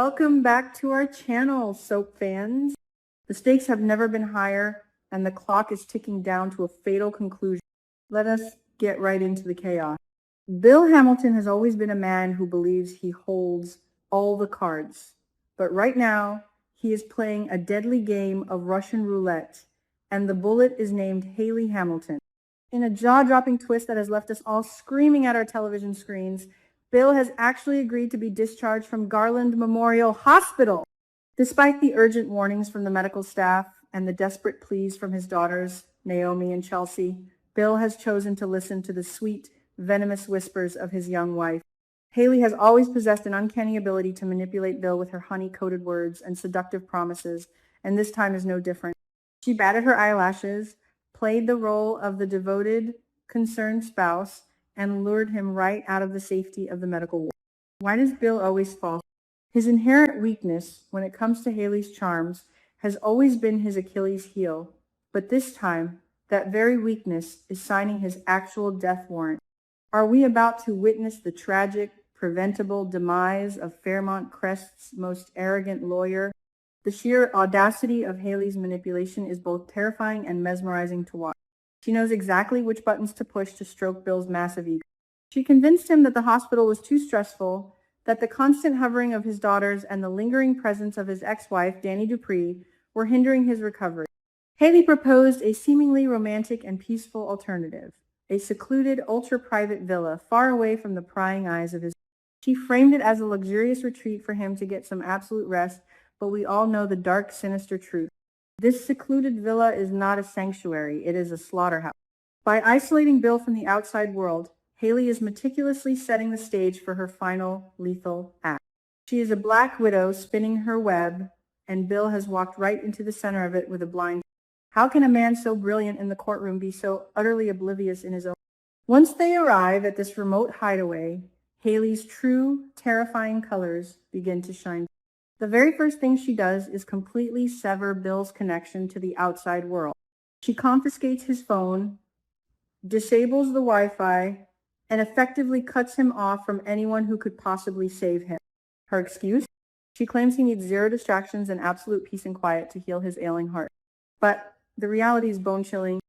Welcome back to our channel, soap fans. The stakes have never been higher, and the clock is ticking down to a fatal conclusion. Let us get right into the chaos. Bill Hamilton has always been a man who believes he holds all the cards. But right now, he is playing a deadly game of Russian roulette, and the bullet is named Hayley Hamilton. In a jaw-dropping twist that has left us all screaming at our television screens, Bill has actually agreed to be discharged from Garland Memorial Hospital. Despite the urgent warnings from the medical staff and the desperate pleas from his daughters, Naomi and Chelsea, Bill has chosen to listen to the sweet, venomous whispers of his young wife. Hayley has always possessed an uncanny ability to manipulate Bill with her honey-coated words and seductive promises, and this time is no different. She batted her eyelashes, played the role of the devoted, concerned spouse, and lured him right out of the safety of the medical ward. Why does Bill always fall? His inherent weakness when it comes to Hayley's charms has always been his Achilles heel, but this time, that very weakness is signing his actual death warrant. Are we about to witness the tragic, preventable demise of Fairmont Crest's most arrogant lawyer? The sheer audacity of Hayley's manipulation is both terrifying and mesmerizing to watch. She knows exactly which buttons to push to stroke Bill's massive ego. She convinced him that the hospital was too stressful, that the constant hovering of his daughters and the lingering presence of his ex-wife, Danny Dupree, were hindering his recovery. Hayley proposed a seemingly romantic and peaceful alternative, a secluded, ultra-private villa far away from the prying eyes of his. She framed it as a luxurious retreat for him to get some absolute rest, but we all know the dark, sinister truth. This secluded villa is not a sanctuary, it is a slaughterhouse. By isolating Bill from the outside world, Hayley is meticulously setting the stage for her final lethal act. She is a black widow spinning her web, and Bill has walked right into the center of it with a blind. How can a man so brilliant in the courtroom be so utterly oblivious in his own? Once they arrive at this remote hideaway, Hayley's true, terrifying colors begin to shine. The very first thing she does is completely sever Bill's connection to the outside world. She confiscates his phone, disables the Wi-Fi, and effectively cuts him off from anyone who could possibly save him. Her excuse? She claims he needs zero distractions and absolute peace and quiet to heal his ailing heart. But the reality is bone-chilling.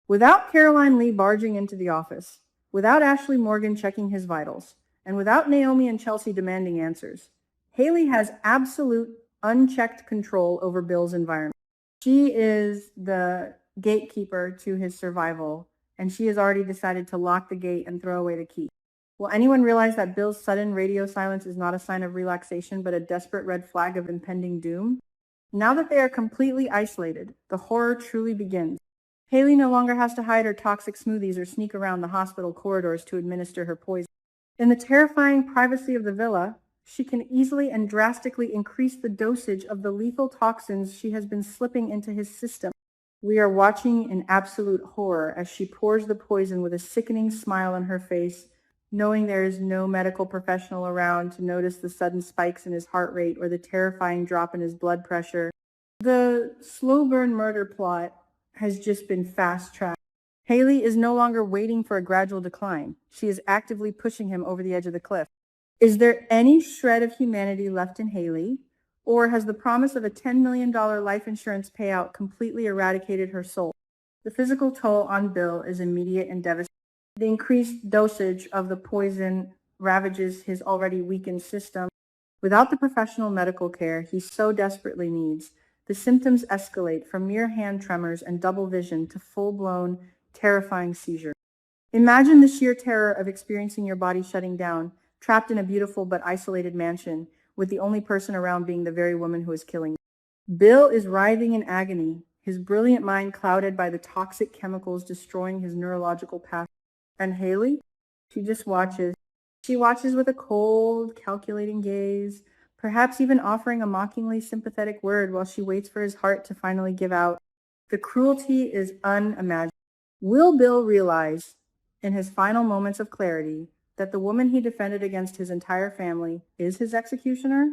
Without Caroline Lee barging into the office, without Ashley Morgan checking his vitals, and without Naomi and Chelsea demanding answers, Hayley has absolute, unchecked control over Bill's environment. She is the gatekeeper to his survival, and she has already decided to lock the gate and throw away the key. Will anyone realize that Bill's sudden radio silence is not a sign of relaxation, but a desperate red flag of impending doom? Now that they are completely isolated, the horror truly begins. Hayley no longer has to hide her toxic smoothies or sneak around the hospital corridors to administer her poison. In the terrifying privacy of the villa, she can easily and drastically increase the dosage of the lethal toxins she has been slipping into his system. We are watching in absolute horror as she pours the poison with a sickening smile on her face, knowing there is no medical professional around to notice the sudden spikes in his heart rate or the terrifying drop in his blood pressure. The slow burn murder plot has just been fast-tracked. Hayley is no longer waiting for a gradual decline. She is actively pushing him over the edge of the cliff. Is there any shred of humanity left in Hayley, or has the promise of a $10 million life insurance payout completely eradicated her soul? The physical toll on Bill is immediate and devastating. The increased dosage of the poison ravages his already weakened system. Without the professional medical care he so desperately needs, the symptoms escalate from mere hand tremors and double vision to full-blown, terrifying seizure. Imagine the sheer terror of experiencing your body shutting down, trapped in a beautiful but isolated mansion, with the only person around being the very woman who is killing you. Bill is writhing in agony, his brilliant mind clouded by the toxic chemicals destroying his neurological path. And Hayley? She just watches. She watches with a cold, calculating gaze, perhaps even offering a mockingly sympathetic word while she waits for his heart to finally give out. The cruelty is unimaginable. Will Bill realize, in his final moments of clarity, that the woman he defended against his entire family is his executioner?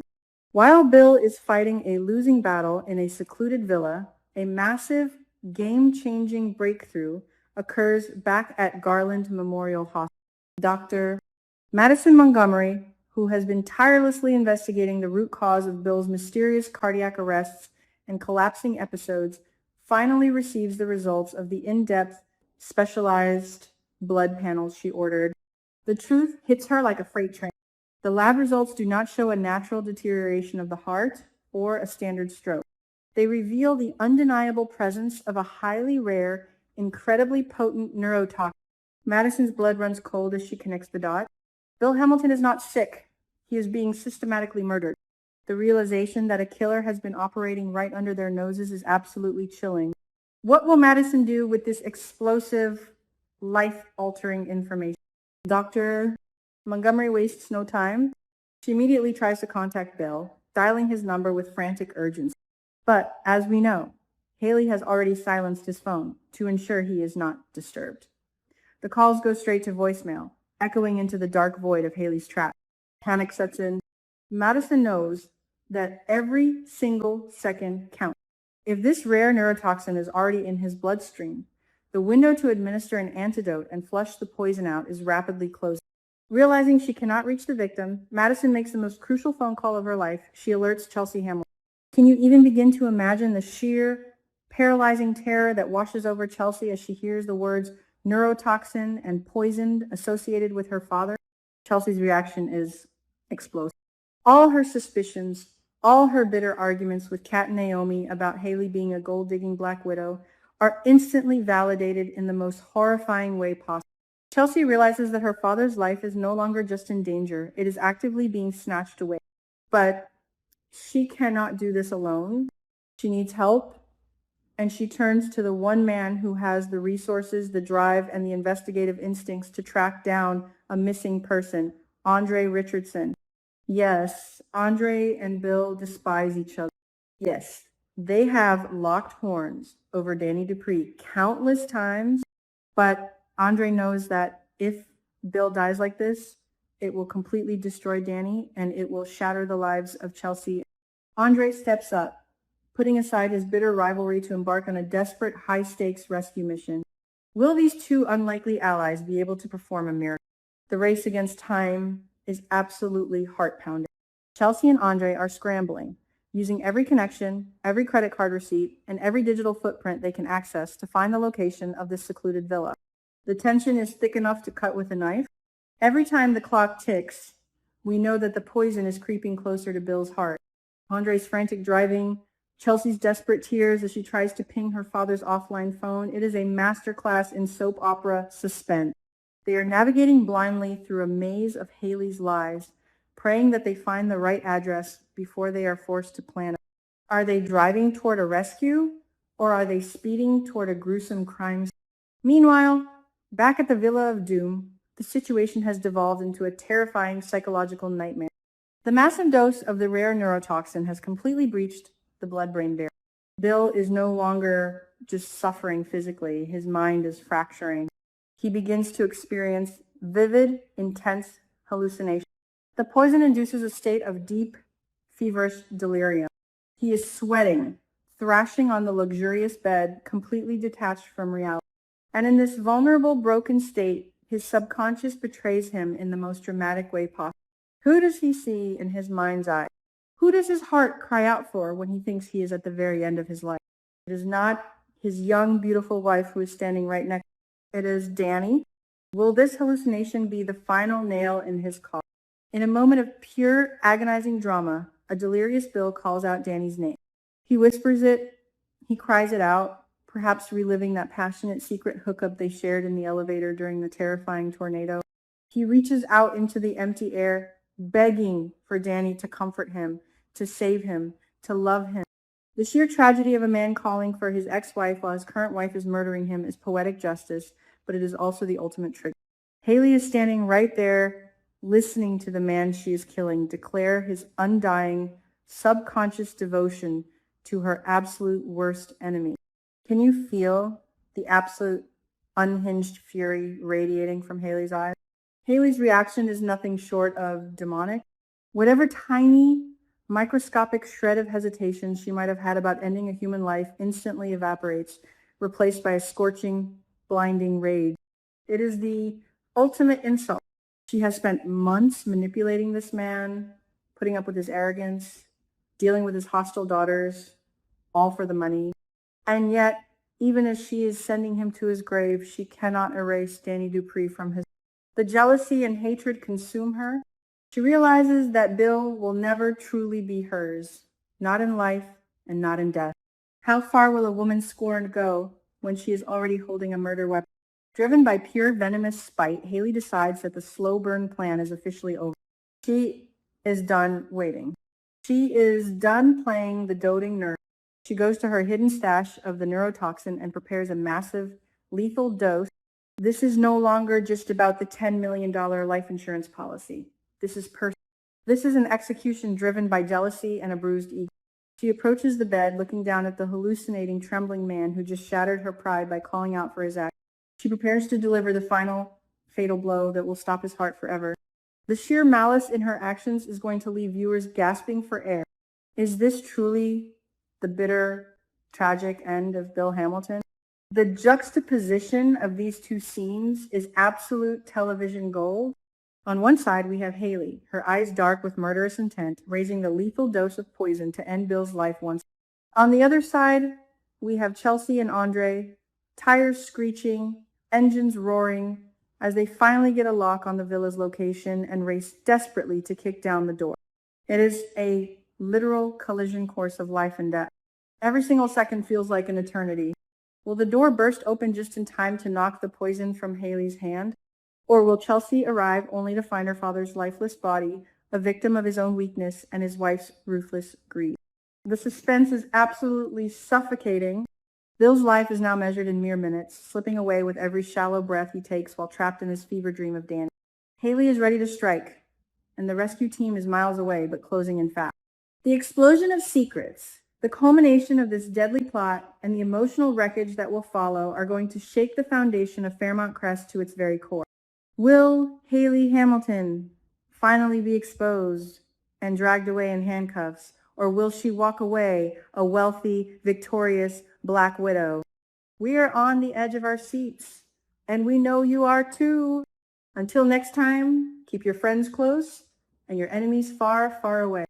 While Bill is fighting a losing battle in a secluded villa, a massive, game-changing breakthrough occurs back at Garland Memorial Hospital. Dr. Madison Montgomery, who has been tirelessly investigating the root cause of Bill's mysterious cardiac arrests and collapsing episodes, finally receives the results of the in-depth, specialized blood panels she ordered. The truth hits her like a freight train. The lab results do not show a natural deterioration of the heart or a standard stroke. They reveal the undeniable presence of a highly rare, incredibly potent neurotoxin. Madison's blood runs cold as she connects the dots. Bill Hamilton is not sick. He is being systematically murdered. The realization that a killer has been operating right under their noses is absolutely chilling. What will Madison do with this explosive, life-altering information? Dr. Montgomery wastes no time. She immediately tries to contact Bill, dialing his number with frantic urgency. But, as we know, Hayley has already silenced his phone to ensure he is not disturbed. The calls go straight to voicemail, echoing into the dark void of Hayley's trap. Panic sets in. Madison knows that every single second counts. If this rare neurotoxin is already in his bloodstream, the window to administer an antidote and flush the poison out is rapidly closing. Realizing she cannot reach the victim, Madison makes the most crucial phone call of her life. She alerts Chelsea Hamilton. Can you even begin to imagine the sheer, paralyzing terror that washes over Chelsea as she hears the words neurotoxin and poisoned associated with her father? Chelsea's reaction is explosive. All her suspicions, all her bitter arguments with Kat and Naomi about Hayley being a gold-digging Black Widow are instantly validated in the most horrifying way possible. Chelsea realizes that her father's life is no longer just in danger. It is actively being snatched away. But she cannot do this alone. She needs help, and she turns to the one man who has the resources, the drive, and the investigative instincts to track down a missing person, Andre Richardson. Yes, Andre and Bill despise each other. Yes, they have locked horns over Danny Dupree countless times, but Andre knows that if Bill dies like this, it will completely destroy Danny and it will shatter the lives of Chelsea. Andre steps up, putting aside his bitter rivalry to embark on a desperate, high-stakes rescue mission. Will these two unlikely allies be able to perform a miracle? The race against time is absolutely heart-pounding. Chelsea and Andre are scrambling, using every connection, every credit card receipt, and every digital footprint they can access to find the location of this secluded villa. The tension is thick enough to cut with a knife. Every time the clock ticks, we know that the poison is creeping closer to Bill's heart. Andre's frantic driving, Chelsea's desperate tears as she tries to ping her father's offline phone. It is a masterclass in soap opera suspense. They are navigating blindly through a maze of Hayley's lies, praying that they find the right address before they are forced to plan. Are they driving toward a rescue, or are they speeding toward a gruesome crime scene? Meanwhile, back at the Villa of Doom, the situation has devolved into a terrifying psychological nightmare. The massive dose of the rare neurotoxin has completely breached the blood-brain barrier. Bill is no longer just suffering physically. His mind is fracturing. He begins to experience vivid, intense hallucinations. The poison induces a state of deep, feverish delirium. He is sweating, thrashing on the luxurious bed, completely detached from reality. And in this vulnerable, broken state, his subconscious betrays him in the most dramatic way possible. Who does he see in his mind's eye? Who does his heart cry out for when he thinks he is at the very end of his life? It is not his young, beautiful wife who is standing right next to him. It is Danny. Will this hallucination be the final nail in his coffin? In a moment of pure, agonizing drama, a delirious Bill calls out Danny's name. He whispers it, he cries it out, perhaps reliving that passionate secret hookup they shared in the elevator during the terrifying tornado. He reaches out into the empty air, begging for Danny to comfort him, to save him, to love him. The sheer tragedy of a man calling for his ex-wife while his current wife is murdering him is poetic justice, but it is also the ultimate trigger. Hayley is standing right there, listening to the man she is killing declare his undying, subconscious devotion to her absolute worst enemy. Can you feel the absolute unhinged fury radiating from Hayley's eyes? Hayley's reaction is nothing short of demonic. Whatever tiny, microscopic shred of hesitation she might have had about ending a human life instantly evaporates, replaced by a scorching, blinding rage. It is the ultimate insult. She has spent months manipulating this man, putting up with his arrogance, dealing with his hostile daughters, all for the money. And yet, even as she is sending him to his grave, she cannot erase Danny Dupree from his. The jealousy and hatred consume her. She realizes that Bill will never truly be hers, not in life and not in death. How far will a woman scorned go when she is already holding a murder weapon? Driven by pure venomous spite, Hayley decides that the slow burn plan is officially over. She is done waiting. She is done playing the doting nurse. She goes to her hidden stash of the neurotoxin and prepares a massive, lethal dose. This is no longer just about the $10 million life insurance policy. This is personal. This is an execution driven by jealousy and a bruised ego. She approaches the bed, looking down at the hallucinating, trembling man who just shattered her pride by calling out for his act. She prepares to deliver the final, fatal blow that will stop his heart forever. The sheer malice in her actions is going to leave viewers gasping for air. Is this truly the bitter, tragic end of Bill Hamilton? The juxtaposition of these two scenes is absolute television gold. On one side, we have Hayley, her eyes dark with murderous intent, raising the lethal dose of poison to end Bill's life once. On the other side, we have Chelsea and Andre, tires screeching, engines roaring, as they finally get a lock on the villa's location and race desperately to kick down the door. It is a literal collision course of life and death. Every single second feels like an eternity. Will the door burst open just in time to knock the poison from Hayley's hand? Or will Chelsea arrive only to find her father's lifeless body, a victim of his own weakness and his wife's ruthless greed? The suspense is absolutely suffocating. Bill's life is now measured in mere minutes, slipping away with every shallow breath he takes while trapped in his fever dream of Danny. Hayley is ready to strike, and the rescue team is miles away but closing in fast. The explosion of secrets, the culmination of this deadly plot, and the emotional wreckage that will follow are going to shake the foundation of Fairmont Crest to its very core. Will Hayley Hamilton finally be exposed and dragged away in handcuffs, or will she walk away a wealthy, victorious Black Widow? We are on the edge of our seats, and we know you are too. Until next time, keep your friends close and your enemies far, far away.